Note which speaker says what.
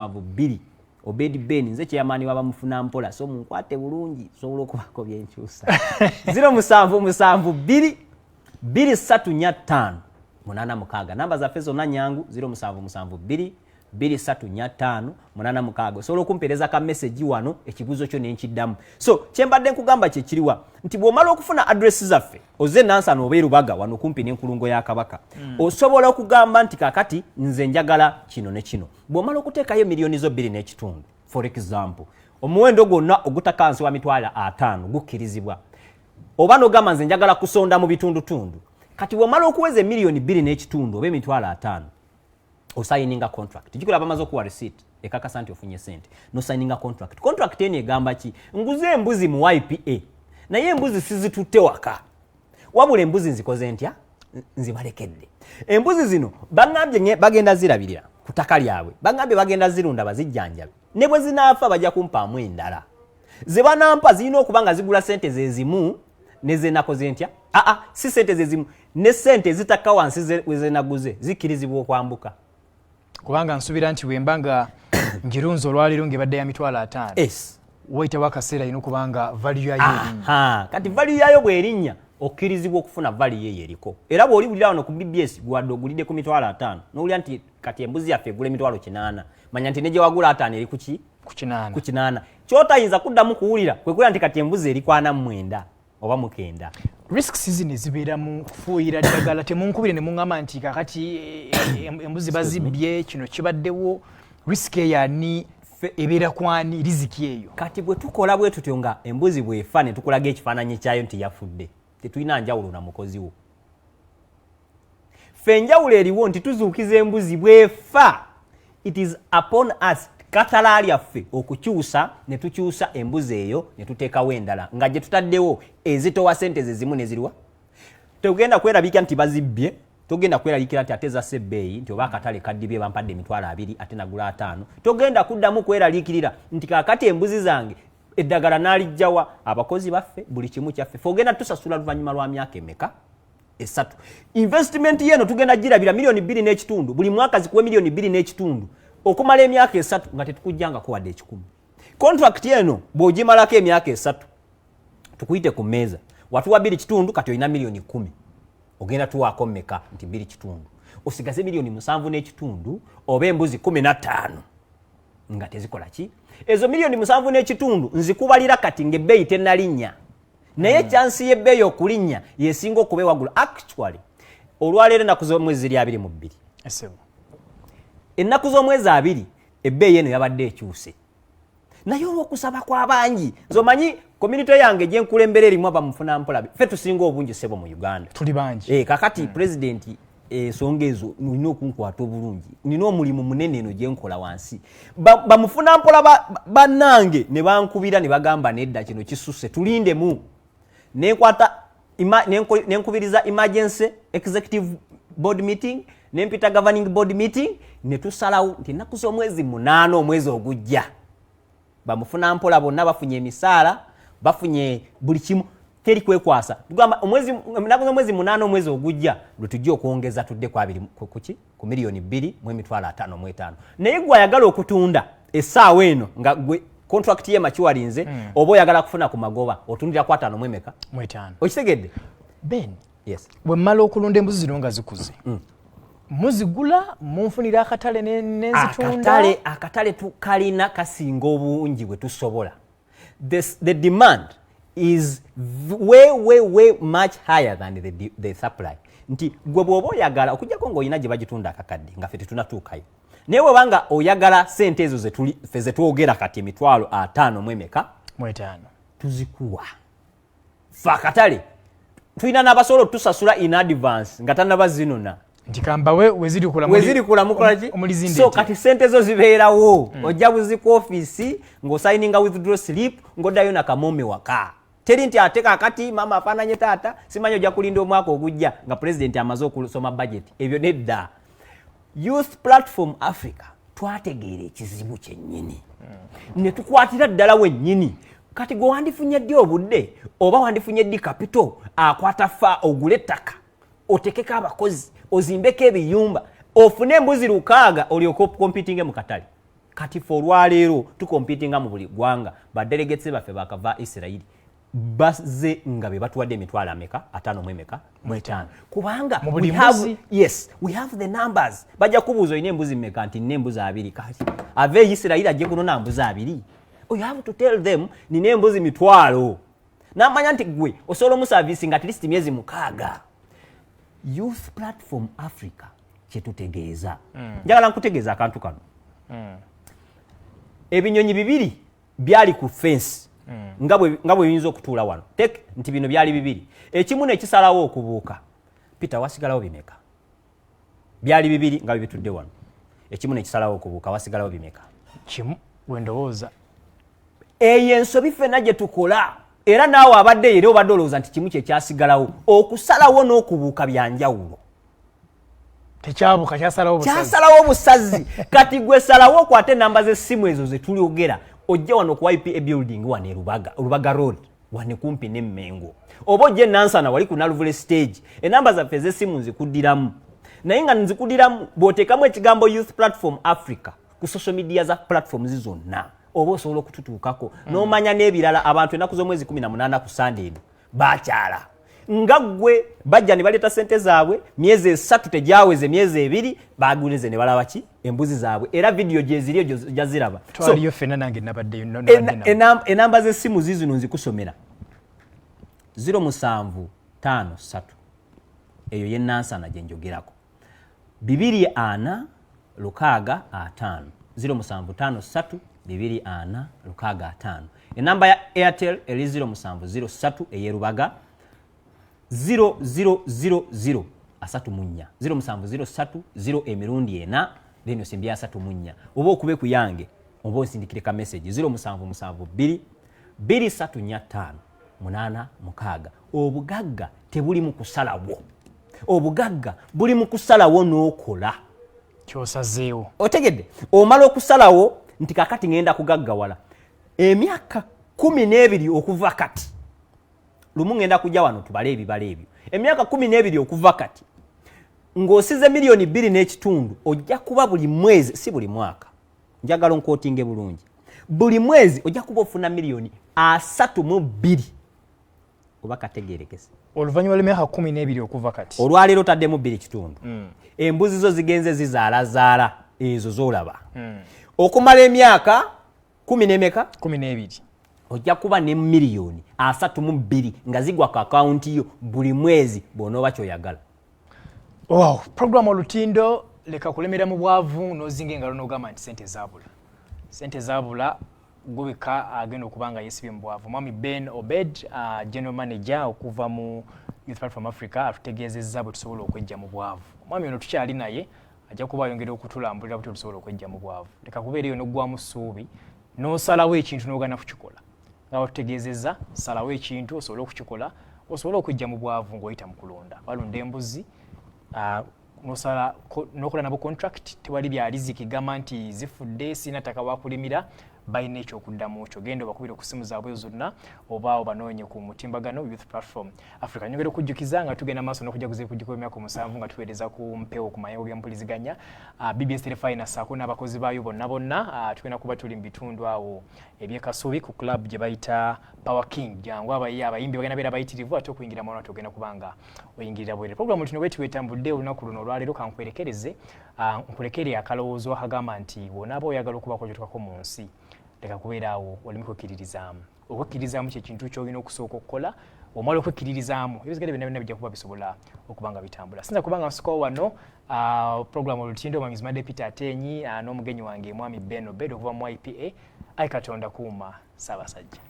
Speaker 1: 2 Obed Ben nze chairman wabamufuna mpola so munkwate bulungi so olokubako byenkyusa 077 223 8 namba za fezo na nyangu 077 223 8 so olokumpereza ka message wano ekibuzo kyo nenkidamu so kyembadde nkugamba kye kiriwa nti bwomala okufuna address zaffe oze nansa n'obeerubaga wano kumpi n'enkulungo ya kabaka osobola okugamba nti kakati nze njagala kino ne kino bwomala okuteekayo miliyoni zo 2 n'ekitundu for example omuwendo gwonna ogutakansi wa mitwalo 5 gukkirizibwa oba n'ogamba nze njagala kusonda mu bitundutundu kati bwomala okuweza miliyoni 2 n'ekitundu oba emitwalo 5 osayininga contract jikula bamazo kuwa receipt ekakasa nti ofunye sente no signinga contract eni egamba ki nguze embuzi mu YPA naye embuzi sizitutte waka wabula embuzi nzikoze ntya nzibalekedde embuzi zino bangambye bagenda zirabirira kutaka lyabwe bangambye bagenda zirunda bazijjanjabe ne bwe zinaafa bajja kumpaamu endala ze banampa zirina okubanga zigula sente zezimu neze nakoze ntya si sente zezimu ne sente zitaka wansi zenaguze zikirizibwa okwambuka
Speaker 2: kubanga nsubira nti wembanga njirunzo olwaliro ngebadde ya mitwalo 5
Speaker 1: yes
Speaker 2: waita wakaseera ino kubanga value yayo
Speaker 1: kati value yayo bwerinnya okkirizibwa okufuna value ye eriko era bw'oli bulira wano ku BBS gwadde ogulidde ku mitwalo 5 n'olya nti kati embuzi yaffe egula emitwalo 8 manya nti neje wagula 5 eri ku 8 kyotayinza kuddamu kuwulira kwe kuya nti kati embuzi eri 49 oba 9
Speaker 2: risk season ezibeera mu kufuuyira ddagala temunkubire ne muŋŋamba nti kakati embuzi bazibbye kino kibaddewo risk eyani ebeera kwani riziki eyo
Speaker 1: kati bwe tukola bwe tutyo nga embuzi bwefa ne tukulaga ekifaananyi kyayo nti yafudde tetulina njawulo na mukozi wo ffe enjawulo eriwo nti tuzuukiza embuzi bwefa it is upon us katala lyaffe okukyusa ne tukyusa embuzi eyo ne tuteekawo endala nga gye tutaddewo ezitowa sente zezimu ne ziriwa togenda kwerabika nti bazibbye togenda kwerabikira nti ate zasse ebbeeyi nti oba akatale kaddibye bampadde emitwalo 2 ate nagula 5 togenda kuddamu kweraliikirira nti kakati embuzi zange eddagala n'alijjawa abakozi baffe buli kimu kyaffe fe ogenda tusasula luvannyuma lwa myaka emeka 3 investment yeno tugenda girabira miliyoni 2 n'ekitundu buli mwaka zikuwe miliyoni 2 n'ekitundu okumala emyaka 3 nga tetukujjangako wadde 10 contract yeno bw'ogimalako emyaka 3 tukuyite ku mmeeza watuwa 2 kitundu kati olina miliyoni 10 ogenda tuwaako mmeka nti 2 kitundu osigaze miliyoni 7 n'ekitundu oba embuzi 15 nga tezikola ki ezo miliyoni 7 n'ekitundu nzikubalira kati ng'ebbeeyi tennalinnya naye chansi y'ebbeeyi okulinnya yesinga okuba ewagulu actually olwaleero ennaku z'omwezi ziri 22 ennaku z'omwezi 2 ebbeeyi eno yabadde ekyuse naye olw'okusaba kw'abangi zomanyi community yange gyenkulembera erimu abamufuna mpola ffe tusinga obungi ssebo mu Uganda
Speaker 2: tuli bangi
Speaker 1: kakati president ensonga ezo nina okunkwata obulungi nina omulimu munene eno gyenkola wansi bamufuna mpola bannange ne bankubira ne bagamba nedda kino kisusse tulindemu nenkubiriza emergency executive board meeting nempita governing board meeting ne tusalawo nti ennaku z'omwezi 8 omwezi ogujja bamufuna mpola bonna bafunye emisaala bafunye buli kimu teri kwekwasa tugamba ennaku z'omwezi 8 omwezi ogujja lwe tujja okwongeza tudde ku miliyoni 2 mu emitwalo 5 naye gwe ayagala okutunda essaawa eno nga gwe contract ye makiwalinze oba oyagala kufuna ku magoba otundira ku 5 mu emeka
Speaker 2: 5
Speaker 1: okitegedde
Speaker 2: Ben
Speaker 1: yes
Speaker 2: bwe mmala okulunda embuzi zino nga zikuze muzigula munfunira akatale nenzitunda
Speaker 1: akatale tukalina kasinga obungi bwe tusobola the demand is way much higher than the supply nti gwe bw'oba oyagala okujjako ng'olina gye bagitunda akakadde nga ffe tetunatuukayo naye bw'obanga oyagala sente ezo ffe ze twogera kati emitwalo 5 mu emeka
Speaker 2: 5
Speaker 1: tuzikuwa ffe akatale tulina n'abasobola tusasula in advance nga tannaba zinona
Speaker 2: nti kamba weziri
Speaker 1: kula mukolaki so kati sente zo zibeerawo ojja buziko office ng'osayininga withdraw slip ng'oddayo nakamome waka teri nti ate kakati mama afaananye taata simanyi ojja kulinda omwaka ogujja nga president amaze okusoma budget ebyo nedda Youth Platform Africa twategeera ekizibu kyennyini ne tukwatira ddala wennyini kati gwe wandifunye ddi obudde oba wandifunye ddi capital akwata fa ogule ettaka otekeko abakozi ozimbeko ebiyumba ofune embuzi 6 olyoka competing mu katale kati for olwaleero tukompitinga mu buli ggwanga badelegates baffe bakava Isirairi bazze nga be batuwadde emitwalo ameka 5 kubanga we have the numbers bajja kubuuza olina embuzi mmeka nti nina embuzi 2 kati ave Isirairi ajje kunona mbuzi 2 you have to tell them nina embuzi 1,000 n'amanya nti gwe osobola omusaavisi nga at least myezi 6 Youth Platform Africa kyetutegeeza njagala nkutegeeza akantu kano ebinyonyi 2 byali ku fence nga bwe biyinza okutuula wano nti bino byali 2 ekimu nekisalawo okubuuka Peter wasigalawo bimeka byali 2 nga bitudde wano ekimu nekisalawo okubuuka wasigalawo bimeka
Speaker 2: kimu wendowooza
Speaker 1: eyo ensobi ffenna gye tukola era naawe abadde era obadde olowooza nti kimu kye kyasigalawo okusalawo n'okubuuka byanjawulo
Speaker 2: tekyabuuka
Speaker 1: kyasalawo busazi kati gwe salawo okwate enamba z'essimu ezo ze tulyogera ojja wano ku YPA building wane Rubaga road wane kumpi ne Mmengo oba ojja Nansana wali ku Naluvule stage enamba zaffe z'essimu nzikuddiramu naye nga nzikuddiramu bw'oteekamu ekigambo Youth Platform Africa ku social media za platforms zonna oba osobola okututuukako n'omanya n'ebirala abantu ennaku z'omwezi 18 ku Sunday bakyala nga gwe bajja ne baleeta ssente zaabwe myezi 3 tegyaweze myezi 2 baaguleze ne balaba ki embuzi zaabwe era video gye ziri egyo jaziraba
Speaker 2: twaliyo ffenna nange nabadde
Speaker 1: enamba z'essimu zizino nzikusomera 0753 eyo ye Nansana gye njogerako 2465 0753 2465 enamba ya Airtel eri 0703 eyerubaga 0000 asatumunya 0703 0 emirundi ena then osimbya asatumunya oba okube ku yange oba osindikire ka message 0772 2345 86 obugagga tebuli mu kusalawo obugagga buli mu kusalawo n'okola
Speaker 2: kyosazeewo
Speaker 1: otegedde omala okusalawo nti kakati ngenda kugaggawala emyaka 12 okuva kati lumu ngenda kujja wano tubale ebibale ebyo emyaka 12 okuva kati ng'osize milioni 2.5 ojja kuba buli mwezi si buli mwaka njagala nkootinge bulungi buli mwezi ojja kuba ofuna milioni 32 oba kategeerekese
Speaker 2: oluvannyuma lw'emyaka 12 okuva kati
Speaker 1: olwaleero taddemu 2.5 embuzi zo zigenze zizaalazaala ezo z'olaba okumala emyaka 12 ojja kuba ne milioni 32 nga zigwa ku akawunti yo buli mwezi bw'onooba kyoyagala.
Speaker 2: Wow, program olutindo leka kulemera mu bwavu n'ozinga engalo n'ogamba nti sente zaabula gubika agenda okubanga yesibye mu bwavu. Mwami Ben Obed, General Manager okuva mu Youth Platform Africa, atutegeezezza bwe tusobola okwejja mu bwavu. Mwami ono tukyali naye ajja kuba ayongera okutulambulira bwe tusobola okwejja mu bwavu. Leka kubeera eyo n'oggwamu ssuubi n'osalawo ekintu n'ogana kukikola. Nga batutegeezezza salawo ekintu osobola okukikola, osobola okwejja mu bwavu ng'oyita mu kulonda. Balonda embuzi, nosala nokola nabo contract tewali byaliziki gamba nti zifudde sina taka wakulimira bayina ekyokuddamu kyo genda bakubira ku simu zaabwe zonna oba banoonye ku mutimbagano Youth Platform Africa. Nyongera okujjukiza nga tugenda maaso n'okujaguza ekujjuko emyaka 7 nga tuweereza ku mpewo ku mayewo g'empuliziganya BBS terefaniya saako n'abakozi baayo bonna tugenda kuba tuli mu bitundu awo ebyekasubi ku club gye bayita Power King jangu abayimbi bagenda beera bayitirivu ate okuyingira mu tugenda kubanga oyingirira bwere. Program tuno bwe tuwetambudde olunaku luno olwaleero kankwerekereze nkulekere akalowoozo akagamba nti wona oyagala okuba kwojotukako mu nsi leka kubeera awo olimi kwekkiririzaamu. Okwekkiririzaamu ky'ekintu ky'olina okusooka okukola omala okwekkiririzaamu ebizigere byonna byonna bijja kuba bisobola okuba nga bitambula. Sinza kubanga nsikowo wano program olutindo Mwami Zimade Peter Atenyi n'omugenyi wange Mwami Ben Obed okuva mu IPA. Ayi Katonda kuuma Ssaabasajja.